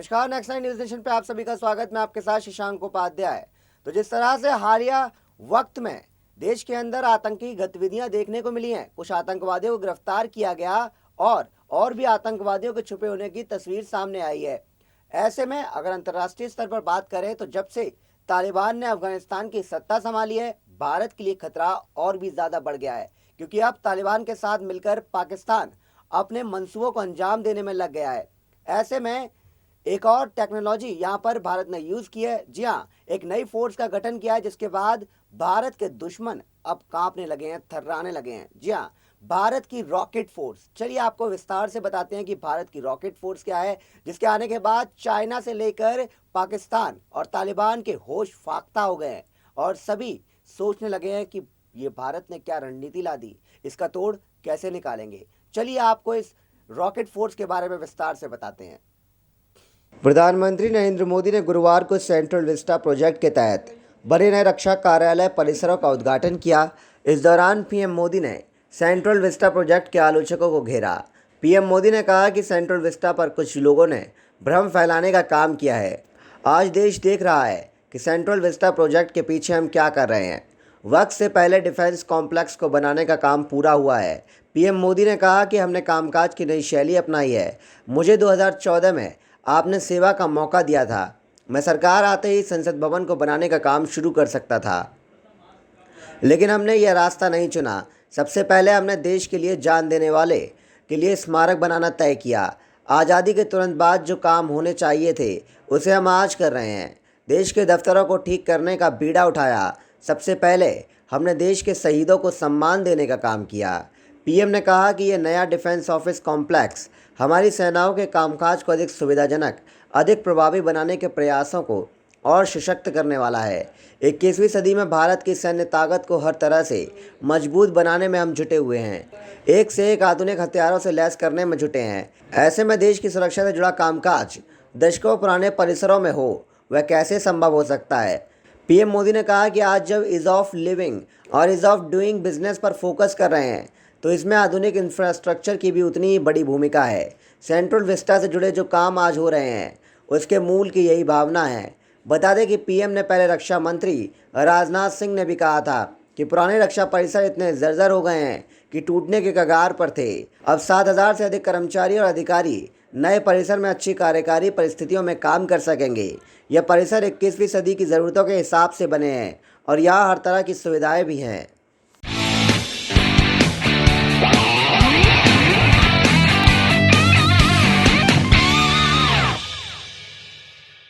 नमस्कार, next nine news nation पे आप सभी का स्वागत। मैं आपके साथ शशांक उपाध्याय। तो जिस तरह से हालिया वक्त में देश के अंदर आतंकी गतिविधियां देखने को मिली हैं, कुछ आतंकवादियों को गिरफ्तार किया गया और भी आतंकवादियों के छुपे होने की तस्वीर सामने आई है। ऐसे में अगर अंतर्राष्ट्रीय स्तर पर बात करें तो जब से तालिबान ने अफगानिस्तान की सत्ता संभाली है, भारत के लिए खतरा और भी ज्यादा बढ़ गया है, क्योंकि अब तालिबान के साथ मिलकर पाकिस्तान अपने मंसूबों को अंजाम देने में लग गया है। ऐसे में एक और टेक्नोलॉजी यहाँ पर भारत ने यूज की है। जी हाँ, एक नई फोर्स का गठन किया है, जिसके बाद भारत के दुश्मन अब कांपने लगे हैं, थर्राने लगे हैं। जी हाँ, भारत की रॉकेट फोर्स। चलिए आपको विस्तार से बताते हैं कि भारत की रॉकेट फोर्स क्या है, जिसके आने के बाद चाइना से लेकर पाकिस्तान और तालिबान के होश फाख्ता हो गए हैं और सभी सोचने लगे हैं कि ये भारत ने क्या रणनीति ला दी, इसका तोड़ कैसे निकालेंगे। चलिए आपको इस रॉकेट फोर्स के बारे में विस्तार से बताते हैं। प्रधानमंत्री नरेंद्र मोदी ने गुरुवार को सेंट्रल विस्टा प्रोजेक्ट के तहत बने नए रक्षा कार्यालय परिसरों का उद्घाटन किया। इस दौरान पीएम मोदी ने सेंट्रल विस्टा प्रोजेक्ट के आलोचकों को घेरा। पीएम मोदी ने कहा कि सेंट्रल विस्टा पर कुछ लोगों ने भ्रम फैलाने का काम किया है। आज देश देख रहा है कि सेंट्रल विस्टा प्रोजेक्ट के पीछे हम क्या कर रहे हैं। वक्त से पहले डिफेंस कॉम्प्लेक्स को बनाने का काम पूरा हुआ है। पीएम मोदी ने कहा कि हमने कामकाज की नई शैली अपनाई है। मुझे 2014 में आपने सेवा का मौका दिया था। मैं सरकार आते ही संसद भवन को बनाने का काम शुरू कर सकता था, लेकिन हमने यह रास्ता नहीं चुना। सबसे पहले हमने देश के लिए जान देने वाले के लिए स्मारक बनाना तय किया। आज़ादी के तुरंत बाद जो काम होने चाहिए थे उसे हम आज कर रहे हैं। देश के दफ्तरों को ठीक करने का बीड़ा उठाया। सबसे पहले हमने देश के शहीदों को सम्मान देने का काम किया। पीएम ने कहा कि यह नया डिफेंस ऑफिस कॉम्प्लेक्स हमारी सेनाओं के कामकाज को अधिक सुविधाजनक, अधिक प्रभावी बनाने के प्रयासों को और सशक्त करने वाला है। 21वीं सदी में भारत की सैन्य ताकत को हर तरह से मजबूत बनाने में हम जुटे हुए हैं, एक से एक आधुनिक हथियारों से लैस करने में जुटे हैं। ऐसे में देश की सुरक्षा से जुड़ा कामकाज दशकों पुराने परिसरों में हो, वह कैसे संभव हो सकता है। पीएम मोदी ने कहा कि आज जब ईज़ ऑफ लिविंग और ईज़ ऑफ डूइंग बिजनेस पर फोकस कर रहे हैं, तो इसमें आधुनिक इंफ्रास्ट्रक्चर की भी उतनी ही बड़ी भूमिका है। सेंट्रल विस्टा से जुड़े जो काम आज हो रहे हैं, उसके मूल की यही भावना है। बता दें कि पीएम ने पहले रक्षा मंत्री राजनाथ सिंह ने भी कहा था कि पुराने रक्षा परिसर इतने जर्जर हो गए हैं कि टूटने के कगार पर थे। अब 7,000 से अधिक कर्मचारी और अधिकारी नए परिसर में अच्छी कार्यकारी परिस्थितियों में काम कर सकेंगे। यह परिसर 21वीं सदी की ज़रूरतों के हिसाब से बने हैं और यहाँ हर तरह की सुविधाएं भी हैं।